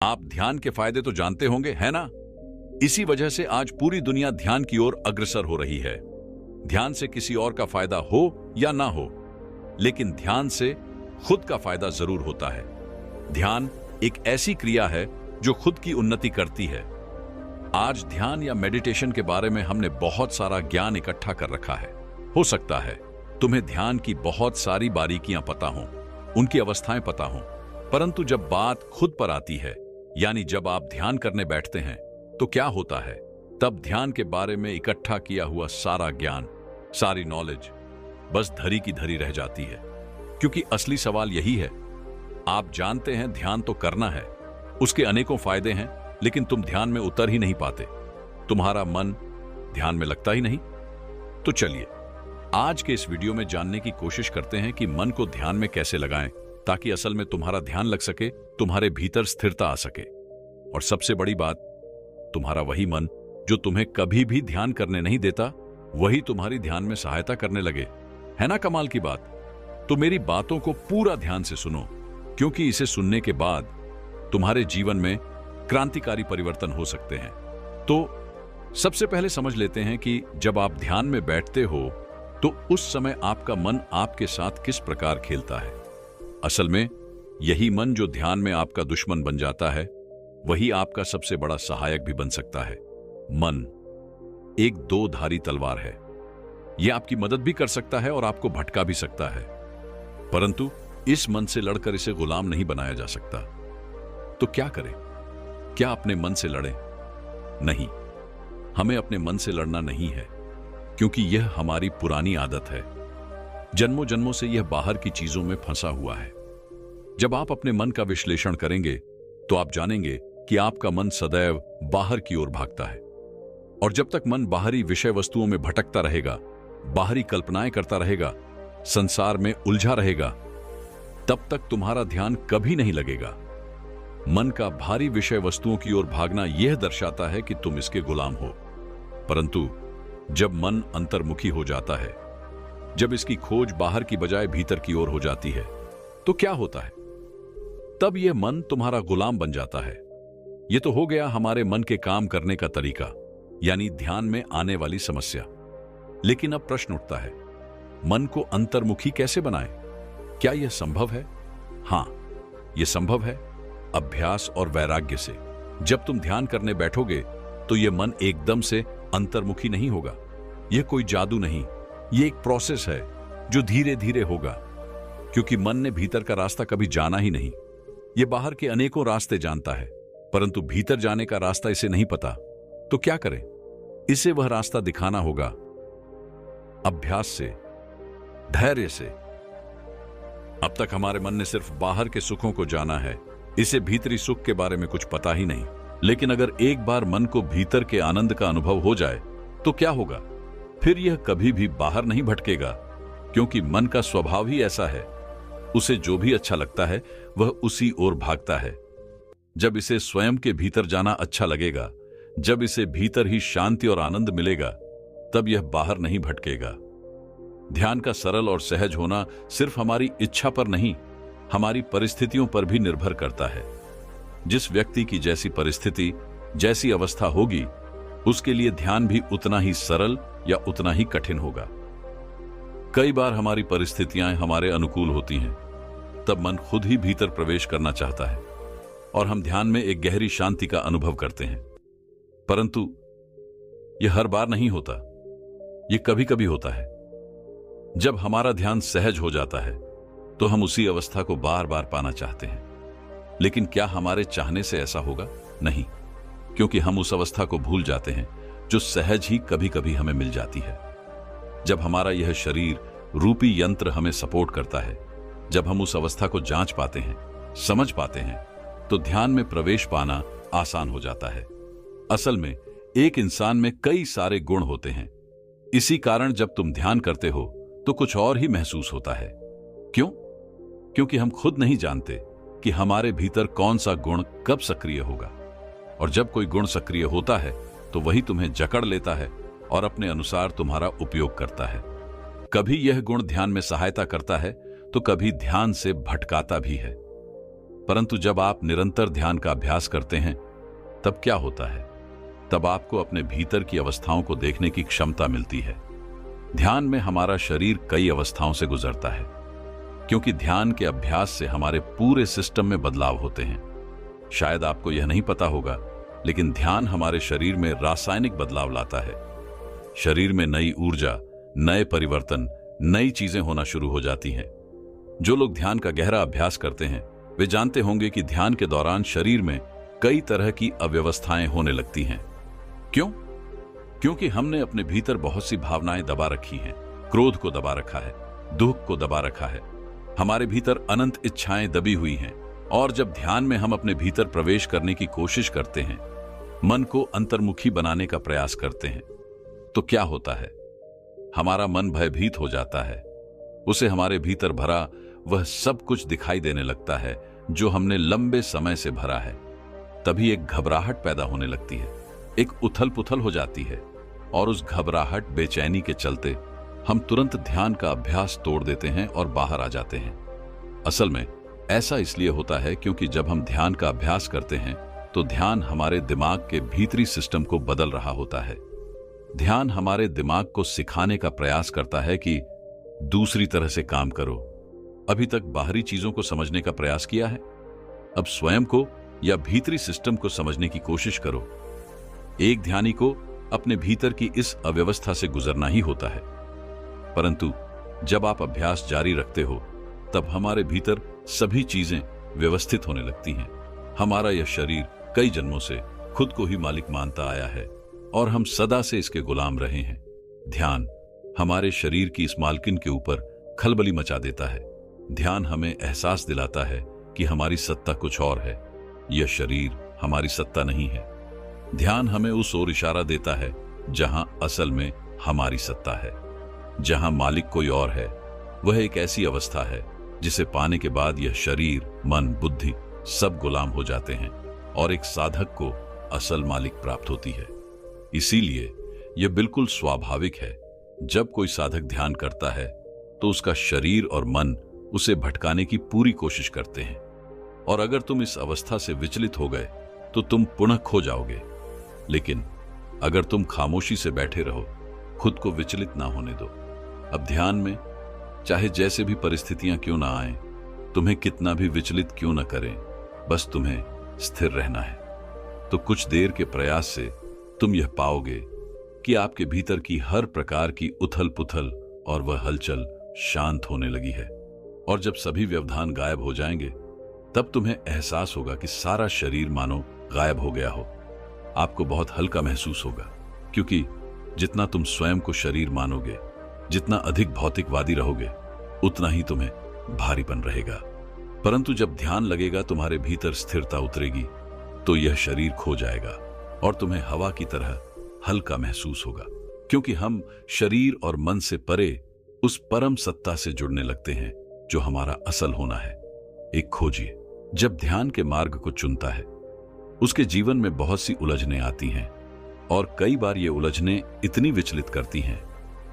आप ध्यान के फायदे तो जानते होंगे, है ना? इसी वजह से आज पूरी दुनिया ध्यान की ओर अग्रसर हो रही है। ध्यान से किसी और का फायदा हो या ना हो, लेकिन ध्यान से खुद का फायदा जरूर होता है। ध्यान एक ऐसी क्रिया है जो खुद की उन्नति करती है। आज ध्यान या मेडिटेशन के बारे में हमने बहुत सारा ज्ञान इकट्ठा कर रखा है। हो सकता है तुम्हें ध्यान की बहुत सारी बारीकियां पता हों, उनकी अवस्थाएं पता हों, परंतु जब बात खुद पर आती है, यानी जब आप ध्यान करने बैठते हैं, तो क्या होता है? तब ध्यान के बारे में इकट्ठा किया हुआ सारा ज्ञान, सारी नॉलेज बस धरी की धरी रह जाती है। क्योंकि असली सवाल यही है, आप जानते हैं ध्यान तो करना है, उसके अनेकों फायदे हैं, लेकिन तुम ध्यान में उतर ही नहीं पाते। तुम्हारा मन ध्यान में लगता ही नहीं। तो चलिए आज के इस वीडियो में जानने की कोशिश करते हैं कि मन को ध्यान में कैसे लगाएं, ताकि असल में तुम्हारा ध्यान लग सके, तुम्हारे भीतर स्थिरता आ सके। और सबसे बड़ी बात, तुम्हारा वही मन जो तुम्हें कभी भी ध्यान करने नहीं देता, वही तुम्हारी ध्यान में सहायता करने लगे। है ना कमाल की बात? तो मेरी बातों को पूरा ध्यान से सुनो, क्योंकि इसे सुनने के बाद तुम्हारे जीवन में क्रांतिकारी परिवर्तन हो सकते हैं। तो सबसे पहले समझ लेते हैं कि जब आप ध्यान में बैठते हो, तो उस समय आपका मन आपके साथ किस प्रकार खेलता है। असल में यही मन जो ध्यान में आपका दुश्मन बन जाता है, वही आपका सबसे बड़ा सहायक भी बन सकता है। मन एक दो धारी तलवार है। यह आपकी मदद भी कर सकता है और आपको भटका भी सकता है, परंतु इस मन से लड़कर इसे गुलाम नहीं बनाया जा सकता। तो क्या करें? क्या अपने मन से लड़ें? नहीं, हमें अपने मन से लड़ना नहीं है, क्योंकि यह हमारी पुरानी आदत है। जन्मों जन्मों से यह बाहर की चीजों में फंसा हुआ है। जब आप अपने मन का विश्लेषण करेंगे, तो आप जानेंगे कि आपका मन सदैव बाहर की ओर भागता है। और जब तक मन बाहरी विषय वस्तुओं में भटकता रहेगा, बाहरी कल्पनाएं करता रहेगा, संसार में उलझा रहेगा, तब तक तुम्हारा ध्यान कभी नहीं लगेगा। मन का भारी विषय वस्तुओं की ओर भागना यह दर्शाता है कि तुम इसके गुलाम हो। परंतु जब मन अंतर्मुखी हो जाता है, जब इसकी खोज बाहर की बजाय भीतर की ओर हो जाती है, तो क्या होता है? तब यह मन तुम्हारा गुलाम बन जाता है। यह तो हो गया हमारे मन के काम करने का तरीका, यानी ध्यान में आने वाली समस्या। लेकिन अब प्रश्न उठता है, मन को अंतर्मुखी कैसे बनाएं? क्या यह संभव है? हां, यह संभव है, अभ्यास और वैराग्य से। जब तुम ध्यान करने बैठोगे, तो यह मन एकदम से अंतर्मुखी नहीं होगा। यह कोई जादू नहीं, यह एक प्रोसेस है जो धीरे धीरे होगा, क्योंकि मन ने भीतर का रास्ता कभी जाना ही नहीं। यह बाहर के अनेकों रास्ते जानता है, परंतु भीतर जाने का रास्ता इसे नहीं पता। तो क्या करें? इसे वह रास्ता दिखाना होगा, अभ्यास से, धैर्य से। अब तक हमारे मन ने सिर्फ बाहर के सुखों को जाना है, इसे भीतरी सुख के बारे में कुछ पता ही नहीं। लेकिन अगर एक बार मन को भीतर के आनंद का अनुभव हो जाए, तो क्या होगा? फिर यह कभी भी बाहर नहीं भटकेगा, क्योंकि मन का स्वभाव ही ऐसा है। उसे जो भी अच्छा लगता है, वह उसी ओर भागता है। जब इसे स्वयं के भीतर जाना अच्छा लगेगा, जब इसे भीतर ही शांति और आनंद मिलेगा, तब यह बाहर नहीं भटकेगा। ध्यान का सरल और सहज होना सिर्फ हमारी इच्छा पर नहीं, हमारी परिस्थितियों पर भी निर्भर करता है। जिस व्यक्ति की जैसी परिस्थिति, जैसी अवस्था होगी, उसके लिए ध्यान भी उतना ही सरल या उतना ही कठिन होगा। कई बार हमारी परिस्थितियां हमारे अनुकूल होती हैं, तब मन खुद ही भीतर प्रवेश करना चाहता है और हम ध्यान में एक गहरी शांति का अनुभव करते हैं। परंतु यह हर बार नहीं होता, यह कभी कभी होता है। जब हमारा ध्यान सहज हो जाता है, तो हम उसी अवस्था को बार बार पाना चाहते हैं। लेकिन क्या हमारे चाहने से ऐसा होगा? नहीं, क्योंकि हम उस अवस्था को भूल जाते हैं जो सहज ही कभी कभी हमें मिल जाती है। जब हमारा यह शरीर रूपी यंत्र हमें सपोर्ट करता है, जब हम उस अवस्था को जांच पाते हैं, समझ पाते हैं, तो ध्यान में प्रवेश पाना आसान हो जाता है। असल में एक इंसान में कई सारे गुण होते हैं। इसी कारण जब तुम ध्यान करते हो, तो कुछ और ही महसूस होता है। क्यों? क्योंकि हम खुद नहीं जानते कि हमारे भीतर कौन सा गुण कब सक्रिय होगा। और जब कोई गुण सक्रिय होता है, तो वही तुम्हें जकड़ लेता है और अपने अनुसार तुम्हारा उपयोग करता है। कभी यह गुण ध्यान में सहायता करता है, तो कभी ध्यान से भटकाता भी है। परंतु जब आप निरंतर ध्यान का अभ्यास करते हैं तब क्या होता है? तब आपको अपने भीतर की अवस्थाओं को देखने की क्षमता मिलती है। ध्यान में हमारा शरीर कई अवस्थाओं से गुजरता है, क्योंकि ध्यान के अभ्यास से हमारे पूरे सिस्टम में बदलाव होते हैं। शायद आपको यह नहीं पता होगा, लेकिन ध्यान हमारे शरीर में रासायनिक बदलाव लाता है। शरीर में नई ऊर्जा, नए परिवर्तन, नई चीजें होना शुरू हो जाती हैं। जो लोग ध्यान का गहरा अभ्यास करते हैं वे जानते होंगे कि ध्यान के दौरान शरीर में कई तरह की अव्यवस्थाएं होने लगती हैं। क्यों? क्योंकि हमने अपने भीतर बहुत सी भावनाएं दबा रखी हैं। क्रोध को दबा रखा है, दुख को दबा रखा है। हमारे भीतर अनंत इच्छाएं दबी हुई हैं, और जब ध्यान में हम अपने भीतर प्रवेश करने की कोशिश करते हैं, मन को अंतर्मुखी बनाने का प्रयास करते हैं, तो क्या होता है? हमारा मन भयभीत हो जाता है। उसे हमारे भीतर भरा वह सब कुछ दिखाई देने लगता है जो हमने लंबे समय से भरा है। तभी एक घबराहट पैदा होने लगती है, एक उथल पुथल हो जाती है, और उस घबराहट, बेचैनी के चलते हम तुरंत ध्यान का अभ्यास तोड़ देते हैं और बाहर आ जाते हैं। असल में ऐसा इसलिए होता है क्योंकि जब हम ध्यान का अभ्यास करते हैं तो ध्यान हमारे दिमाग के भीतरी सिस्टम को बदल रहा होता है। ध्यान हमारे दिमाग को सिखाने का प्रयास करता है कि दूसरी तरह से काम करो। अभी तक बाहरी चीजों को समझने का प्रयास किया है, अब स्वयं को या भीतरी सिस्टम को समझने की कोशिश करो। एक ध्यानी को अपने भीतर की इस अव्यवस्था से गुजरना ही होता है। परंतु जब आप अभ्यास जारी रखते हो तब हमारे भीतर सभी चीजें व्यवस्थित होने लगती हैं। हमारा यह शरीर कई जन्मों से खुद को ही मालिक मानता आया है और हम सदा से इसके गुलाम रहे हैं। ध्यान हमारे शरीर की इस मालकिन के ऊपर खलबली मचा देता है। ध्यान हमें एहसास दिलाता है कि हमारी सत्ता कुछ और है, यह शरीर हमारी सत्ता नहीं है। ध्यान हमें उस ओर इशारा देता है जहां असल में हमारी सत्ता है, जहां मालिक कोई और है। वह एक ऐसी अवस्था है जिसे पाने के बाद यह शरीर, मन, बुद्धि सब गुलाम हो जाते हैं और एक साधक को असल मालिक प्राप्त होती है। इसीलिए यह बिल्कुल स्वाभाविक है, जब कोई साधक ध्यान करता है तो उसका शरीर और मन उसे भटकाने की पूरी कोशिश करते हैं, और अगर तुम इस अवस्था से विचलित हो गए तो तुम पुनः खो जाओगे। लेकिन अगर तुम खामोशी से बैठे रहो, खुद को विचलित ना होने दो। अब ध्यान में चाहे जैसे भी परिस्थितियां क्यों ना आए, तुम्हें कितना भी विचलित क्यों ना करें, बस तुम्हें स्थिर रहना है। तो कुछ देर के प्रयास से तुम यह पाओगे कि आपके भीतर की हर प्रकार की उथल पुथल और वह हलचल शांत होने लगी है। और जब सभी व्यवधान गायब हो जाएंगे तब तुम्हें एहसास होगा कि सारा शरीर मानो गायब हो गया हो। आपको बहुत हल्का महसूस होगा, क्योंकि जितना तुम स्वयं को शरीर मानोगे, जितना अधिक भौतिकवादी रहोगे, उतना ही तुम्हें भारीपन रहेगा। परंतु जब ध्यान लगेगा, तुम्हारे भीतर स्थिरता उतरेगी, तो यह शरीर खो जाएगा और तुम्हें हवा की तरह हल्का महसूस होगा, क्योंकि हम शरीर और मन से परे उस परम सत्ता से जुड़ने लगते हैं जो हमारा असल होना है। एक खोजी जब ध्यान के मार्ग को चुनता है, उसके जीवन में बहुत सी उलझनें आती हैं, और कई बार ये उलझनें इतनी विचलित करती हैं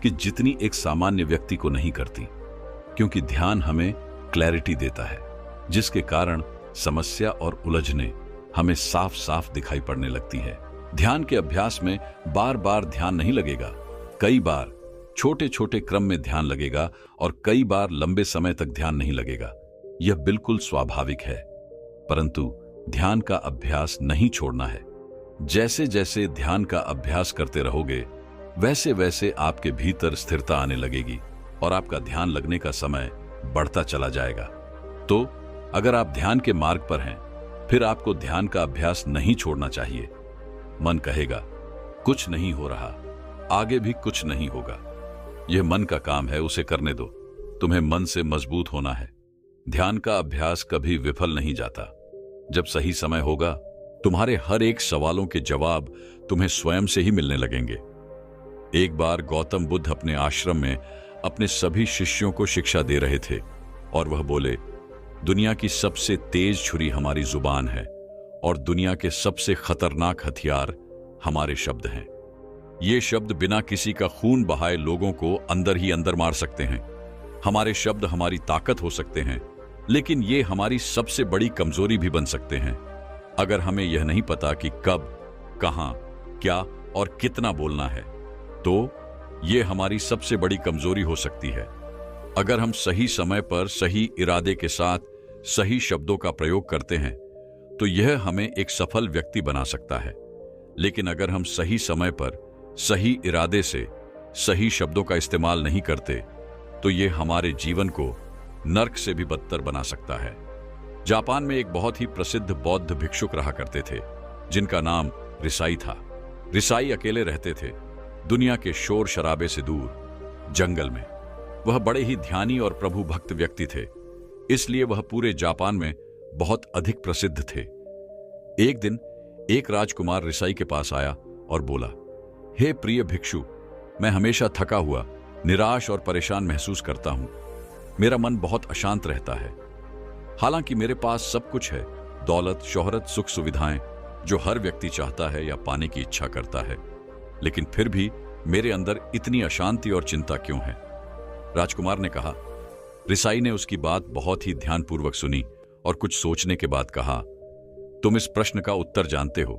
कि जितनी एक सामान्य व्यक्ति को नहीं करती, क्योंकि ध्यान हमें क्लैरिटी देता है, जिसके कारण समस्या और उलझनें हमें साफ साफ दिखाई पड़ने लगती है। ध्यान के अभ्यास में बार बार ध्यान नहीं लगेगा, कई बार छोटे छोटे क्रम में ध्यान लगेगा और कई बार लंबे समय तक ध्यान नहीं लगेगा। यह बिल्कुल स्वाभाविक है, परंतु ध्यान का अभ्यास नहीं छोड़ना है। जैसे जैसे ध्यान का अभ्यास करते रहोगे, वैसे वैसे आपके भीतर स्थिरता आने लगेगी और आपका ध्यान लगने का समय बढ़ता चला जाएगा। तो अगर आप ध्यान के मार्ग पर हैं, फिर आपको ध्यान का अभ्यास नहीं छोड़ना चाहिए। मन कहेगा कुछ नहीं हो रहा, आगे भी कुछ नहीं होगा। यह मन का काम है, उसे करने दो। तुम्हें मन से मजबूत होना है। ध्यान का अभ्यास कभी विफल नहीं जाता। जब सही समय होगा, तुम्हारे हर एक सवालों के जवाब तुम्हें स्वयं से ही मिलने लगेंगे। एक बार गौतम बुद्ध अपने आश्रम में अपने सभी शिष्यों को शिक्षा दे रहे थे और वह बोले, दुनिया की सबसे तेज छुरी हमारी जुबान है और दुनिया के सबसे खतरनाक हथियार हमारे शब्द हैं। ये शब्द बिना किसी का खून बहाए लोगों को अंदर ही अंदर मार सकते हैं। हमारे शब्द हमारी ताकत हो सकते हैं लेकिन ये हमारी सबसे बड़ी कमजोरी भी बन सकते हैं। अगर हमें यह नहीं पता कि कब, कहां, क्या और कितना बोलना है, तो यह हमारी सबसे बड़ी कमजोरी हो सकती है। अगर हम सही समय पर सही इरादे के साथ सही शब्दों का प्रयोग करते हैं तो यह हमें एक सफल व्यक्ति बना सकता है। लेकिन अगर हम सही समय पर सही इरादे से सही शब्दों का इस्तेमाल नहीं करते तो यह हमारे जीवन को नर्क से भी बदतर बना सकता है। जापान में एक बहुत ही प्रसिद्ध बौद्ध भिक्षुक रहा करते थे जिनका नाम रिसाई था। रिसाई अकेले रहते थे, दुनिया के शोर शराबे से दूर, जंगल में। वह बड़े ही ध्यानी और प्रभु भक्त व्यक्ति थे, इसलिए वह पूरे जापान में बहुत अधिक प्रसिद्ध थे। एक दिन एक राजकुमार रिसाई के पास आया और बोला, हे प्रिय भिक्षु, मैं हमेशा थका हुआ, निराश और परेशान महसूस करता हूं। मेरा मन बहुत अशांत रहता है। हालांकि मेरे पास सब कुछ है, दौलत, शोहरत, सुख सुविधाएं, जो हर व्यक्ति चाहता है या पाने की इच्छा करता है, लेकिन फिर भी मेरे अंदर इतनी अशांति और चिंता क्यों है? राजकुमार ने कहा। रिसाई ने उसकी बात बहुत ही ध्यानपूर्वक सुनी और कुछ सोचने के बाद कहा, तुम इस प्रश्न का उत्तर जानते हो,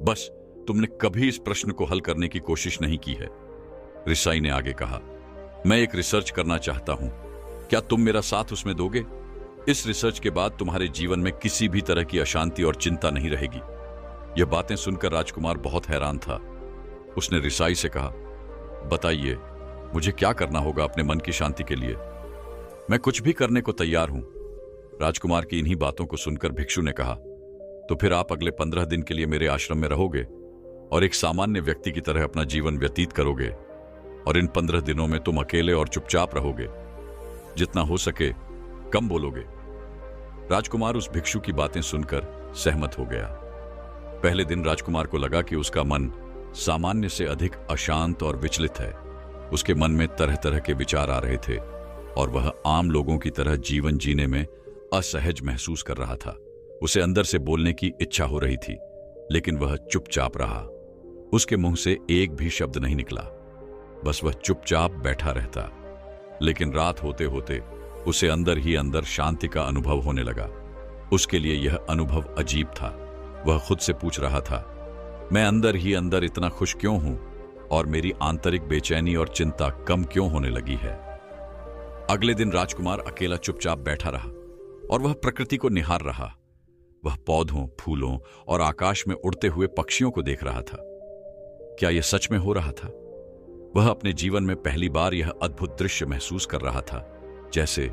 बस तुमने कभी इस प्रश्न को हल करने की कोशिश नहीं की है। रिसाई ने आगे कहा, मैं एक रिसर्च करना चाहता हूं, क्या तुम मेरा साथ उसमें दोगे? इस रिसर्च के बाद तुम्हारे जीवन में किसी भी तरह की अशांति और चिंता नहीं रहेगी। यह बातें सुनकर राजकुमार बहुत हैरान था। उसने रिसाई से कहा, बताइए, मुझे क्या करना होगा अपने मन की शांति के लिए? मैं कुछ भी करने को तैयार हूं। राजकुमार की इन्हीं बातों को सुनकर भिक्षु ने कहा, तो फिर आप अगले 15 दिन के लिए मेरे आश्रम में रहोगे और एक सामान्य व्यक्ति की तरह अपना जीवन व्यतीत करोगे, और इन 15 दिनों में तुम अकेले और चुपचाप रहोगे, जितना हो सके कम बोलोगे। राजकुमार उस भिक्षु की बातें सुनकर सहमत हो गया। पहले दिन राजकुमार को लगा कि उसका मन सामान्य से अधिक अशांत और विचलित है। उसके मन में तरह तरह के विचार आ रहे थे और वह आम लोगों की तरह जीवन जीने में असहज महसूस कर रहा था। उसे अंदर से बोलने की इच्छा हो रही थी, लेकिन वह चुपचाप रहा। उसके मुंह से एक भी शब्द नहीं निकला, बस वह चुपचाप बैठा रहता। लेकिन रात होते होते उसे अंदर ही अंदर शांति का अनुभव होने लगा। उसके लिए यह अनुभव अजीब था। वह खुद से पूछ रहा था, मैं अंदर ही अंदर इतना खुश क्यों हूं और मेरी आंतरिक बेचैनी और चिंता कम क्यों होने लगी है? अगले दिन राजकुमार अकेला चुपचाप बैठा रहा और वह प्रकृति को निहार रहा। वह पौधों, फूलों और आकाश में उड़ते हुए पक्षियों को देख रहा था। क्या यह सच में हो रहा था? वह अपने जीवन में पहली बार यह अद्भुत दृश्य महसूस कर रहा था, जैसे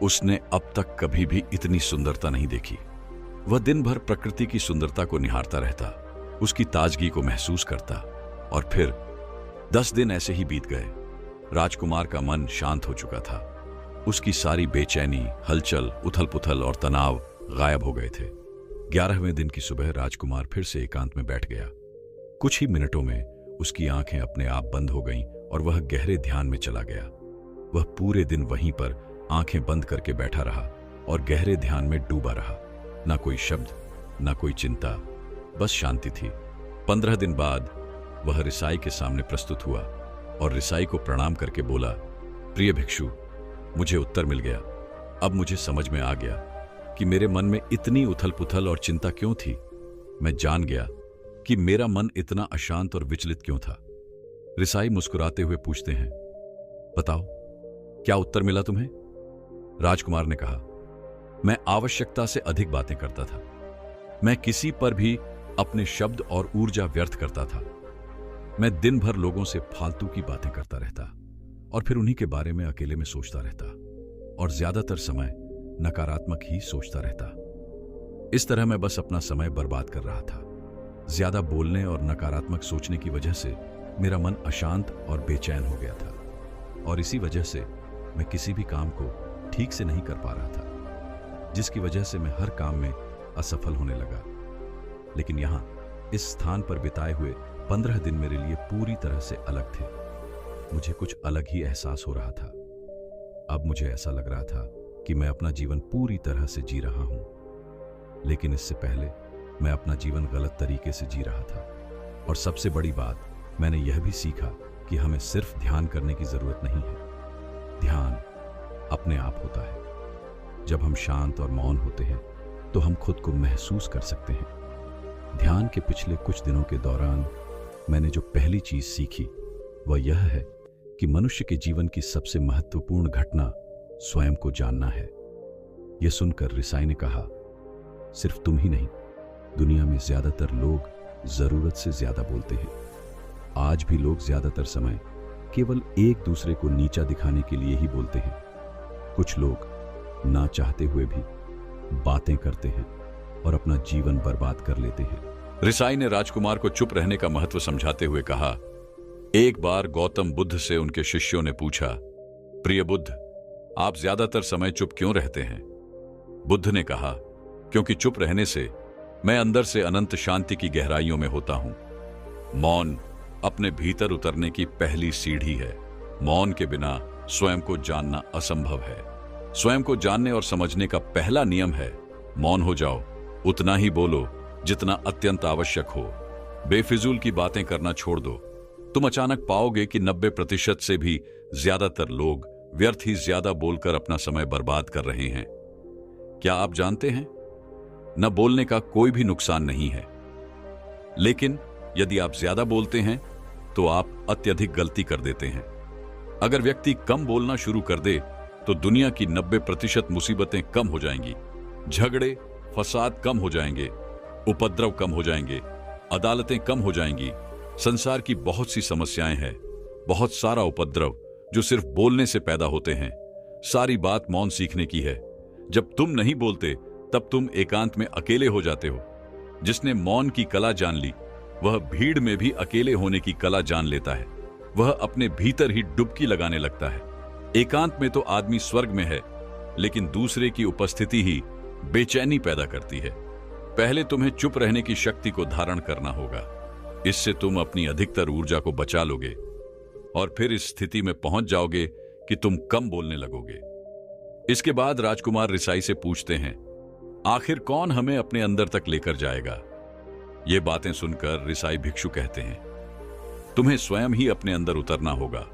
उसने अब तक कभी भी इतनी सुंदरता नहीं देखी। वह दिन भर प्रकृति की सुंदरता को निहारता रहता, उसकी ताजगी को महसूस करता, और फिर 10 दिन ऐसे ही बीत गए। राजकुमार का मन शांत हो चुका था। उसकी सारी बेचैनी, हलचल, उथल पुथल और तनाव गायब हो गए थे। 11वें दिन की सुबह राजकुमार फिर से एकांत में बैठ गया। कुछ ही मिनटों में उसकी आंखें अपने आप बंद हो गईं और वह गहरे ध्यान में चला गया। वह पूरे दिन वहीं पर आंखें बंद करके बैठा रहा और गहरे ध्यान में डूबा रहा। ना कोई शब्द, ना कोई चिंता, बस शांति थी। 15 दिन बाद वह रिसाई के सामने प्रस्तुत हुआ और रिसाई को प्रणाम करके बोला, प्रिय भिक्षु, मुझे उत्तर मिल गया। अब मुझे समझ में आ गया कि मेरे मन में इतनी उथल पुथल और चिंता क्यों थी। मैं जान गया कि मेरा मन इतना अशांत और विचलित क्यों था। रिसाई मुस्कुराते हुए पूछते हैं, बताओ, क्या उत्तर मिला तुम्हें? राजकुमार ने कहा, मैं आवश्यकता से अधिक बातें करता था। मैं किसी पर भी अपने शब्द और ऊर्जा व्यर्थ करता था। मैं दिन भर लोगों से फालतू की बातें करता रहता और फिर उन्हीं के बारे में अकेले में सोचता रहता, और ज्यादातर समय नकारात्मक ही सोचता रहता। इस तरह मैं बस अपना समय बर्बाद कर रहा था। ज्यादा बोलने और नकारात्मक सोचने की वजह से मेरा मन अशांत और बेचैन हो गया था, और इसी वजह से मैं किसी भी काम को ठीक से नहीं कर पा रहा था, जिसकी वजह से मैं हर काम में असफल होने लगा। लेकिन यहां इस स्थान पर बिताए हुए 15 दिन मेरे लिए पूरी तरह से अलग थे। मुझे कुछ अलग ही एहसास हो रहा था। अब मुझे ऐसा लग रहा था कि मैं अपना जीवन पूरी तरह से जी रहा हूं, लेकिन इससे पहले मैं अपना जीवन गलत तरीके से जी रहा था। और सबसे बड़ी बात, मैंने यह भी सीखा कि हमें सिर्फ ध्यान करने की जरूरत नहीं है। ध्यान अपने आप होता है। जब हम शांत और मौन होते हैं तो हम खुद को महसूस कर सकते हैं। ध्यान के पिछले कुछ दिनों के दौरान मैंने जो पहली चीज सीखी वह यह है कि मनुष्य के जीवन की सबसे महत्वपूर्ण घटना स्वयं को जानना है। यह सुनकर रिसाई ने कहा, सिर्फ तुम ही नहीं, दुनिया में ज्यादातर लोग जरूरत से ज्यादा बोलते हैं। आज भी लोग ज्यादातर समय केवल एक दूसरे को नीचा दिखाने के लिए ही बोलते हैं। कुछ लोग ना चाहते हुए भी बातें करते हैं और अपना जीवन बर्बाद कर लेते हैं। रिसाई ने राजकुमार को चुप रहने का महत्व समझाते हुए कहा, एक बार गौतम बुद्ध से उनके शिष्यों ने पूछा, प्रिय बुद्ध, आप ज्यादातर समय चुप क्यों रहते हैं? बुद्ध ने कहा, क्योंकि चुप रहने से मैं अंदर से अनंत शांति की गहराइयों में होता हूं। मौन अपने भीतर उतरने की पहली सीढ़ी है। मौन के बिना स्वयं को जानना असंभव है। स्वयं को जानने और समझने का पहला नियम है, मौन हो जाओ, उतना ही बोलो जितना अत्यंत आवश्यक हो। बेफिजूल की बातें करना छोड़ दो। तुम अचानक पाओगे कि 90% से भी ज्यादातर लोग व्यर्थ ही ज्यादा बोलकर अपना समय बर्बाद कर रहे हैं। क्या आप जानते हैं, न बोलने का कोई भी नुकसान नहीं है, लेकिन यदि आप ज्यादा बोलते हैं तो आप अत्यधिक गलती कर देते हैं। अगर व्यक्ति कम बोलना शुरू कर दे तो दुनिया की 90% मुसीबतें कम हो जाएंगी, झगड़े फसाद कम हो जाएंगे, उपद्रव कम हो जाएंगे, अदालतें कम हो जाएंगी। संसार की बहुत सी समस्याएं हैं, बहुत सारा उपद्रव जो सिर्फ बोलने से पैदा होते हैं। सारी बात मौन सीखने की है। जब तुम नहीं बोलते तब तुम एकांत में अकेले हो जाते हो। जिसने मौन की कला जान ली वह भीड़ में भी अकेले होने की कला जान लेता है। वह अपने भीतर ही डुबकी लगाने लगता है। एकांत में तो आदमी स्वर्ग में है, लेकिन दूसरे की उपस्थिति ही बेचैनी पैदा करती है। पहले तुम्हें चुप रहने की शक्ति को धारण करना होगा। इससे तुम अपनी अधिकतर ऊर्जा को बचा लोगे और फिर इस स्थिति में पहुंच जाओगे कि तुम कम बोलने लगोगे। इसके बाद राजकुमार रिसाई से पूछते हैं, आखिर कौन हमें अपने अंदर तक लेकर जाएगा? ये बातें सुनकर रिसाई भिक्षु कहते हैं, तुम्हें स्वयं ही अपने अंदर उतरना होगा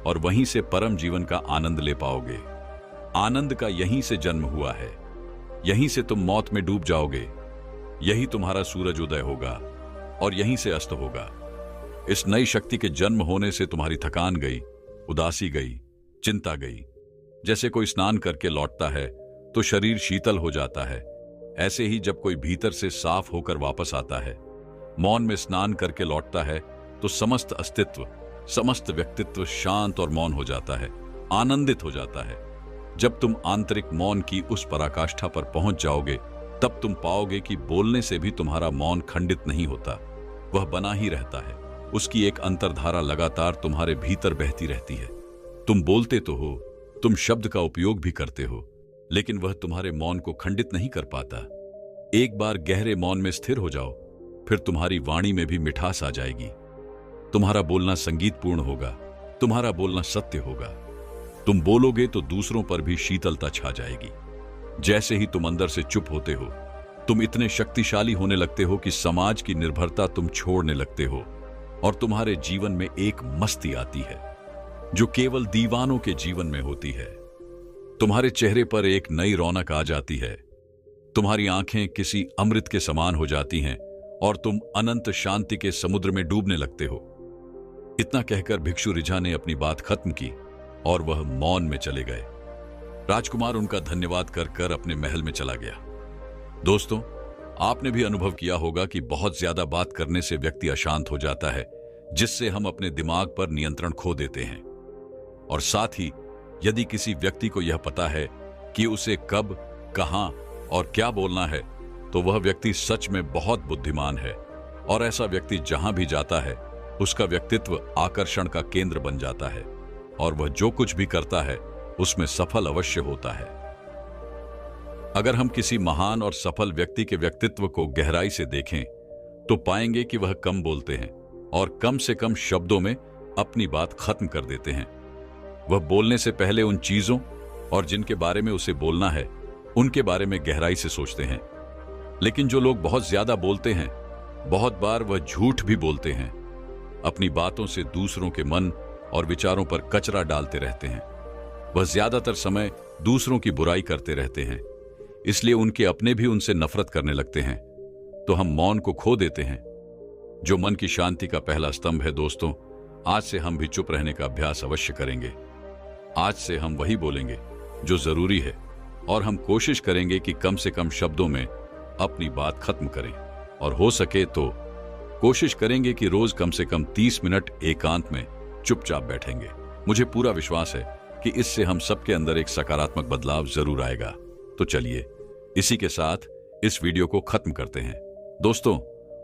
और वहीं से परम जीवन का आनंद ले पाओगे। आनंद का यहीं से जन्म हुआ है, यहीं से तुम मौत में डूब जाओगे। यही तुम्हारा सूरज उदय होगा और यहीं से अस्त होगा। इस नई शक्ति के जन्म होने से तुम्हारी थकान गई, उदासी गई, चिंता गई। जैसे कोई स्नान करके लौटता है तो शरीर शीतल हो जाता है, ऐसे ही जब कोई भीतर से साफ होकर वापस आता है, मौन में स्नान करके लौटता है, तो समस्त अस्तित्व, समस्त व्यक्तित्व शांत और मौन हो जाता है, आनंदित हो जाता है। जब तुम आंतरिक मौन की उस पराकाष्ठा पर पहुंच जाओगे, तब तुम पाओगे कि बोलने से भी तुम्हारा मौन खंडित नहीं होता, वह बना ही रहता है। उसकी एक अंतर्धारा लगातार तुम्हारे भीतर बहती रहती है। तुम बोलते तो हो, तुम शब्द का उपयोग भी करते हो, लेकिन वह तुम्हारे मौन को खंडित नहीं कर पाता। एक बार गहरे मौन में स्थिर हो जाओ, फिर तुम्हारी वाणी में भी मिठास आ जाएगी। तुम्हारा बोलना संगीतपूर्ण होगा, तुम्हारा बोलना सत्य होगा। तुम बोलोगे तो दूसरों पर भी शीतलता छा जाएगी। जैसे ही तुम अंदर से चुप होते हो, तुम इतने शक्तिशाली होने लगते हो कि समाज की निर्भरता तुम छोड़ने लगते हो और तुम्हारे जीवन में एक मस्ती आती है जो केवल दीवानों के जीवन में होती है। तुम्हारे चेहरे पर एक नई रौनक आ जाती है, तुम्हारी आंखें किसी अमृत के समान हो जाती हैं और तुम अनंत शांति के समुद्र में डूबने लगते हो। इतना कहकर भिक्षु रिझा ने अपनी बात खत्म की और वह मौन में चले गए। राजकुमार उनका धन्यवाद कर कर अपने महल में चला गया। दोस्तों, आपने भी अनुभव किया होगा कि बहुत ज्यादा बात करने से व्यक्ति अशांत हो जाता है, जिससे हम अपने दिमाग पर नियंत्रण खो देते हैं। और साथ ही यदि किसी व्यक्ति को यह पता है कि उसे कब, कहां और क्या बोलना है, तो वह व्यक्ति सच में बहुत बुद्धिमान है। और ऐसा व्यक्ति जहां भी जाता है, उसका व्यक्तित्व आकर्षण का केंद्र बन जाता है और वह जो कुछ भी करता है उसमें सफल अवश्य होता है। अगर हम किसी महान और सफल व्यक्ति के व्यक्तित्व को गहराई से देखें तो पाएंगे कि वह कम बोलते हैं और कम से कम शब्दों में अपनी बात खत्म कर देते हैं। वह बोलने से पहले उन चीजों और जिनके बारे में उसे बोलना है, उनके बारे में गहराई से सोचते हैं। लेकिन जो लोग बहुत ज्यादा बोलते हैं, बहुत बार वह झूठ भी बोलते हैं। अपनी बातों से दूसरों के मन और विचारों पर कचरा डालते रहते हैं। वह ज्यादातर समय दूसरों की बुराई करते रहते हैं, इसलिए उनके अपने भी उनसे नफरत करने लगते हैं, तो हम मौन को खो देते हैं, जो मन की शांति का पहला स्तंभ है। दोस्तों, आज से हम भी चुप रहने का अभ्यास अवश्य करेंगे। आज से हम वही बोलेंगे जो जरूरी है, और हम कोशिश करेंगे कि कम से कम शब्दों में अपनी बात खत्म करें, और हो सके तो कोशिश करेंगे कि रोज कम से कम 30 मिनट एकांत में चुपचाप बैठेंगे। मुझे पूरा विश्वास है कि इससे हम सबके अंदर एक सकारात्मक बदलाव जरूर आएगा। तो चलिए इसी के साथ इस वीडियो को खत्म करते हैं। दोस्तों,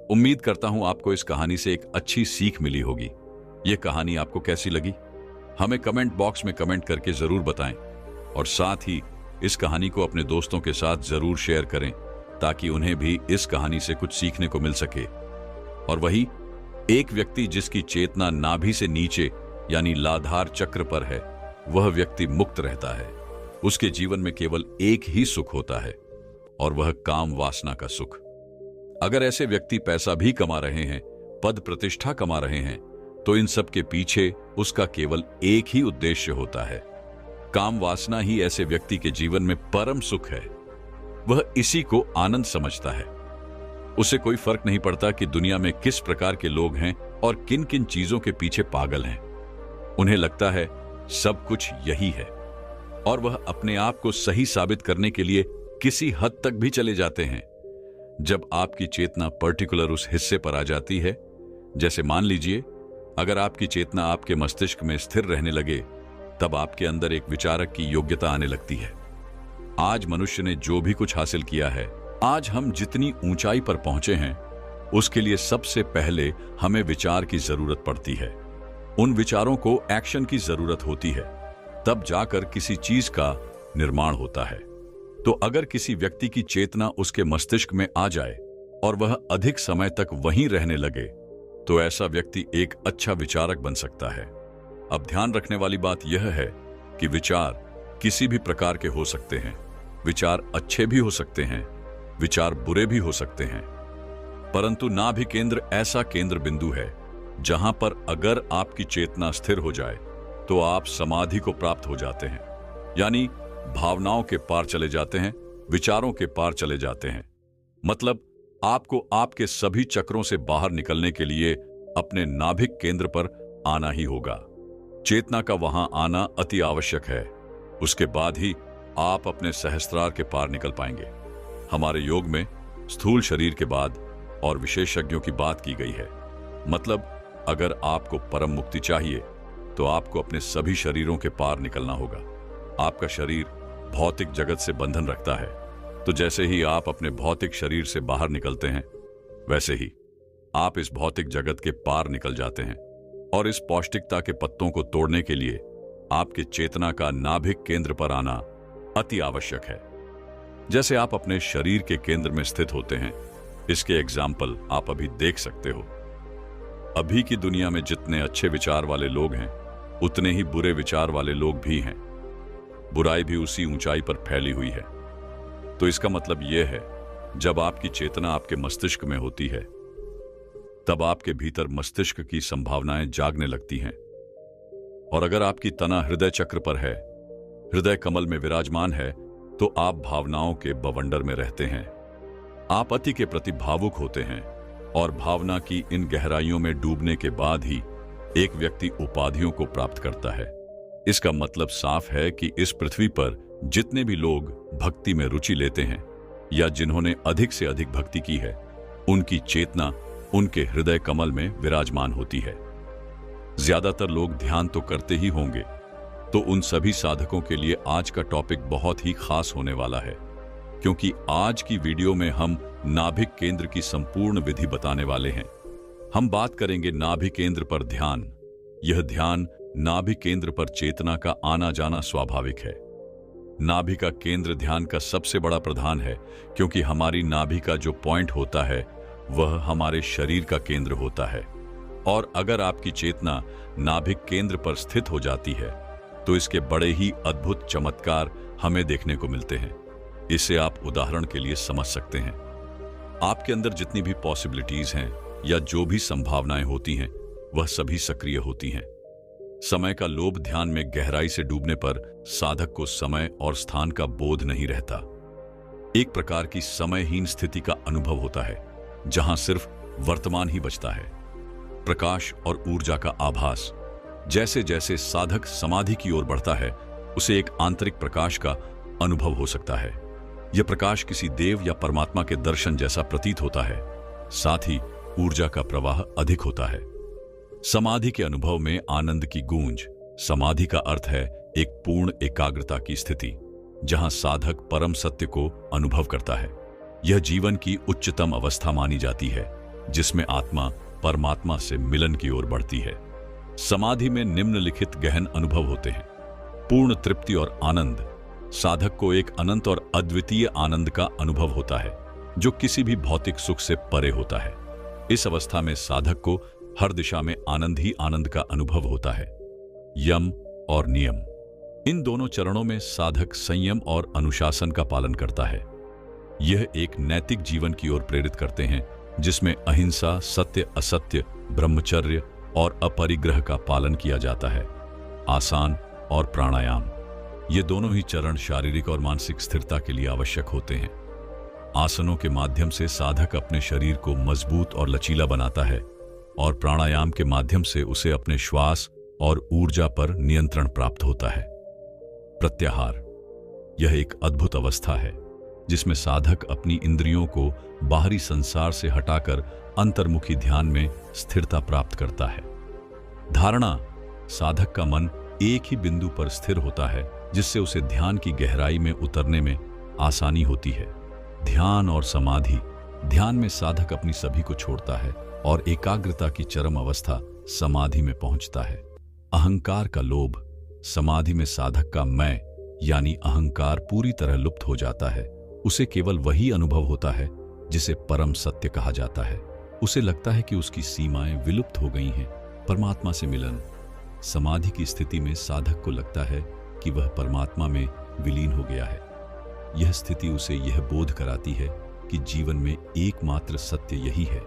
उम्मीद करता हूं आपको इस कहानी से एक अच्छी सीख मिली होगी। यह कहानी आपको कैसी लगी हमें कमेंट बॉक्स में कमेंट करके जरूर बताएं, और साथ ही इस कहानी को अपने दोस्तों के साथ जरूर शेयर करें, ताकि उन्हें भी इस कहानी से कुछ सीखने को मिल सके। और वही एक व्यक्ति जिसकी चेतना नाभि से नीचे यानी लाधार चक्र पर है, वह व्यक्ति मुक्त रहता है। उसके जीवन में केवल एक ही सुख होता है, और वह काम वासना का सुख। अगर ऐसे व्यक्ति पैसा भी कमा रहे हैं, पद प्रतिष्ठा कमा रहे हैं, तो इन सब के पीछे उसका केवल एक ही उद्देश्य होता है। काम वासना ही ऐसे व्यक्ति के जीवन में परम सुख है। वह इसी को आनंद समझता है। उसे कोई फर्क नहीं पड़ता कि दुनिया में किस प्रकार के लोग हैं और किन किन चीजों के पीछे पागल हैं। उन्हें लगता है सब कुछ यही है, और वह अपने आप को सही साबित करने के लिए किसी हद तक भी चले जाते हैं। जब आपकी चेतना पर्टिकुलर उस हिस्से पर आ जाती है, जैसे मान लीजिए अगर आपकी चेतना आपके मस्तिष्क में स्थिर रहने लगे, तब आपके अंदर एक विचारक की योग्यता आने लगती है। आज मनुष्य ने जो भी कुछ हासिल किया है, आज हम जितनी ऊंचाई पर पहुंचे हैं, उसके लिए सबसे पहले हमें विचार की जरूरत पड़ती है। उन विचारों को एक्शन की जरूरत होती है, तब जाकर किसी चीज का निर्माण होता है। तो अगर किसी व्यक्ति की चेतना उसके मस्तिष्क में आ जाए और वह अधिक समय तक वहीं रहने लगे, तो ऐसा व्यक्ति एक अच्छा विचारक बन सकता है। अब ध्यान रखने वाली बात यह है कि विचार किसी भी प्रकार के हो सकते हैं। विचार अच्छे भी हो सकते हैं, विचार बुरे भी हो सकते हैं, परंतु नाभि केंद्र ऐसा केंद्र बिंदु है जहां पर अगर आपकी चेतना स्थिर हो जाए तो आप समाधि को प्राप्त हो जाते हैं, यानी भावनाओं के पार चले जाते हैं, विचारों के पार चले जाते हैं। मतलब आपको आपके सभी चक्रों से बाहर निकलने के लिए अपने नाभिक केंद्र पर आना ही होगा। चेतना का वहां आना अति आवश्यक है। उसके बाद ही आप अपने सहस्त्रार के पार निकल पाएंगे। हमारे योग में स्थूल शरीर के बाद और विशेषज्ञों की बात की गई है। मतलब अगर आपको परम मुक्ति चाहिए तो आपको अपने सभी शरीरों के पार निकलना होगा। आपका शरीर भौतिक जगत से बंधन रखता है, तो जैसे ही आप अपने भौतिक शरीर से बाहर निकलते हैं, वैसे ही आप इस भौतिक जगत के पार निकल जाते हैं। और इस पौष्टिकता के पत्तों को तोड़ने के लिए आपके चेतना का नाभिक केंद्र पर आना अति आवश्यक है। जैसे आप अपने शरीर के केंद्र में स्थित होते हैं, इसके एग्जाम्पल आप अभी देख सकते हो। अभी की दुनिया में जितने अच्छे विचार वाले लोग हैं, उतने ही बुरे विचार वाले लोग भी हैं। बुराई भी उसी ऊंचाई पर फैली हुई है। तो इसका मतलब यह है, जब आपकी चेतना आपके मस्तिष्क में होती है, तब आपके भीतर मस्तिष्क की संभावनाएं जागने लगती हैं। और अगर आपकी तना हृदय चक्र पर है, हृदय कमल में विराजमान है, तो आप भावनाओं के बवंडर में रहते हैं। आप अति के प्रति भावुक होते हैं, और भावना की इन गहराइयों में डूबने के बाद ही एक व्यक्ति उपाधियों को प्राप्त करता है। इसका मतलब साफ है कि इस पृथ्वी पर जितने भी लोग भक्ति में रुचि लेते हैं या जिन्होंने अधिक से अधिक भक्ति की है, उनकी चेतना उनके हृदय कमल में विराजमान होती है। ज्यादातर लोग ध्यान तो करते ही होंगे, तो उन सभी साधकों के लिए आज का टॉपिक बहुत ही खास होने वाला है, क्योंकि आज की वीडियो में हम नाभिक केंद्र की संपूर्ण विधि बताने वाले हैं। हम बात करेंगे नाभि केंद्र पर ध्यान। यह ध्यान नाभि केंद्र पर चेतना का आना जाना स्वाभाविक है। नाभि का केंद्र ध्यान का सबसे बड़ा प्रधान है, क्योंकि हमारी नाभि का जो पॉइंट होता है वह हमारे शरीर का केंद्र होता है। और अगर आपकी चेतना नाभिक केंद्र पर स्थित हो जाती है, तो इसके बड़े ही अद्भुत चमत्कार हमें देखने को मिलते हैं। इसे आप उदाहरण के लिए समझ सकते हैं। आपके अंदर जितनी भी पॉसिबिलिटीज हैं या जो भी संभावनाएं होती हैं, वह सभी सक्रिय होती हैं। समय का लोभ ध्यान में गहराई से डूबने पर साधक को समय और स्थान का बोध नहीं रहता। एक प्रकार की समयहीन स्थिति का अनुभव होता है जहां सिर्फ वर्तमान ही बचता है। प्रकाश और ऊर्जा का आभास। जैसे जैसे साधक समाधि की ओर बढ़ता है उसे एक आंतरिक प्रकाश का अनुभव हो सकता है। यह प्रकाश किसी देव या परमात्मा के दर्शन जैसा प्रतीत होता है। साथ ही ऊर्जा का प्रवाह अधिक होता है। समाधि के अनुभव में आनंद की गूंज। समाधि का अर्थ है एक पूर्ण एकाग्रता की स्थिति जहां साधक परम सत्य को अनुभव करता है। यह जीवन की उच्चतम अवस्था मानी जाती है जिसमें आत्मा परमात्मा से मिलन की ओर बढ़ती है। समाधि में निम्नलिखित गहन अनुभव होते हैं। पूर्ण तृप्ति और आनंद। साधक को एक अनंत और अद्वितीय आनंद का अनुभव होता है जो किसी भी भौतिक सुख से परे होता है। इस अवस्था में साधक को हर दिशा में आनंद ही आनंद का अनुभव होता है। यम और नियम। इन दोनों चरणों में साधक संयम और अनुशासन का पालन करता है। यह एक नैतिक जीवन की ओर प्रेरित करते हैं जिसमें अहिंसा, सत्य, असत्य, ब्रह्मचर्य और अपरिग्रह का पालन किया जाता है। आसन और प्राणायाम। ये दोनों ही चरण शारीरिक और मानसिक स्थिरता के लिए आवश्यक होते हैं। आसनों के माध्यम से साधक अपने शरीर को मजबूत और लचीला बनाता है और प्राणायाम के माध्यम से उसे अपने श्वास और ऊर्जा पर नियंत्रण प्राप्त होता है। प्रत्याहार। यह एक अद्भुत अवस्था है जिसमें साधक अपनी इंद्रियों को बाहरी संसार से हटाकर अंतर्मुखी ध्यान में स्थिरता प्राप्त करता है। धारणा। साधक का मन एक ही बिंदु पर स्थिर होता है जिससे उसे ध्यान की गहराई में उतरने में आसानी होती है। ध्यान और समाधि। ध्यान में साधक अपनी सभी को छोड़ता है और एकाग्रता की चरम अवस्था समाधि में पहुंचता है। अहंकार का लोभ। समाधि में साधक का मैं यानी अहंकार पूरी तरह लुप्त हो जाता है। उसे केवल वही अनुभव होता है जिसे परम सत्य कहा जाता है। उसे लगता है कि उसकी सीमाएं विलुप्त हो गई हैं। परमात्मा से मिलन। समाधि की स्थिति में साधक को लगता है कि वह परमात्मा में विलीन हो गया है। यह स्थिति उसे यह बोध कराती है कि जीवन में एकमात्र सत्य यही है,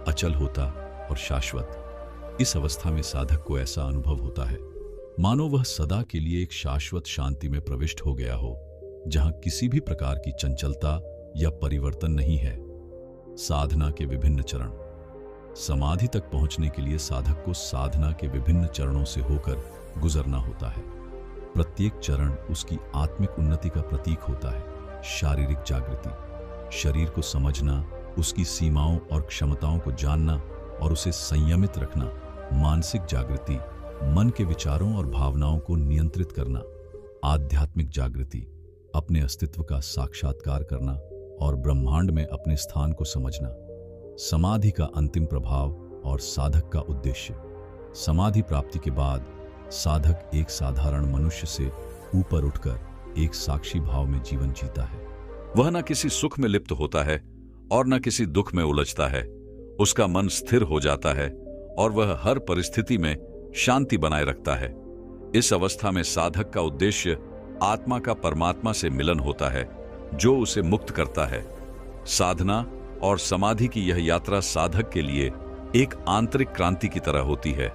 अचल होता और शाश्वत। इस अवस्था में साधक को ऐसा अनुभव होता है मानो वह सदा के लिए एक शाश्वत शांति में प्रविष्ट हो गया हो जहां किसी भी प्रकार की चंचलता या परिवर्तन नहीं है। साधना के विभिन्न चरण। समाधि तक पहुंचने के लिए साधक को साधना के विभिन्न चरणों से होकर गुजरना होता है। प्रत्येक चरण उसकी आत्मिक उन्नति का प्रतीक होता है। शारीरिक जागृति। शरीर को समझना, उसकी सीमाओं और क्षमताओं को जानना और उसे संयमित रखना। मानसिक जागृति। मन के विचारों और भावनाओं को नियंत्रित करना। आध्यात्मिक जागृति। अपने अस्तित्व का साक्षात्कार करना और ब्रह्मांड में अपने स्थान को समझना। समाधि का अंतिम प्रभाव और साधक का उद्देश्य। समाधि प्राप्ति के बाद साधक एक साधारण मनुष्य से ऊपर उठकर एक साक्षी भाव में जीवन जीता है। वह न किसी सुख में लिप्त होता है और न किसी दुख में उलझता है। उसका मन स्थिर हो जाता है और वह हर परिस्थिति में शांति बनाए रखता है। इस अवस्था में साधक का उद्देश्य आत्मा का परमात्मा से मिलन होता है जो उसे मुक्त करता है। साधना और समाधि की यह यात्रा साधक के लिए एक आंतरिक क्रांति की तरह होती है।